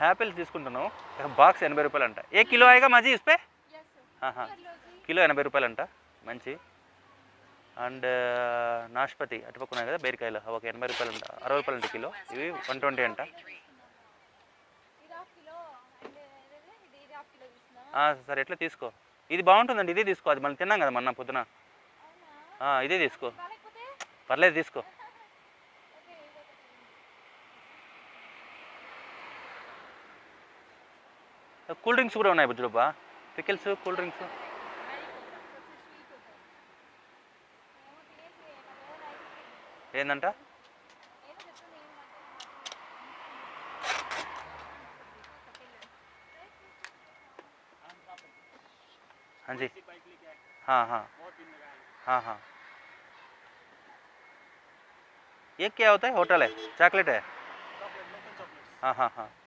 Apples తీసుకుంటున్నాం, box 80 రూపాయలు అంట. ఏ కిలో ఆయేగా మాజీ ఇస్పే? కిలో 80 రూపాయలు అంట, మంచి. అండ్ నాష్పతి అటుపక్క ఉన్నాయి కదా బీరకాయలు, ఒక 80 రూపాయలు అంట, 60 రూపాయలు అంట కిలో. ఇవి 120 అంట. సరే ఎట్లా తీసుకో, ఇది బాగుంటుందండి, ఇదే తీసుకో. అది మనం తిన్నాం కదా మొన్న పొద్దున, ఇదే తీసుకో, పర్లేదు తీసుకో. కూల్ డ్రింక్స్ కూడా ఉన్నాయి బుజ్జులబ్బా, పికిల్స్, కూల్ డ్రింక్స్. ఏందంట? हाँ जी, हाँ हाँ हाँ हाँ. ये क्या होता है? होटल है, चॉकलेट है? हाँ हाँ हाँ.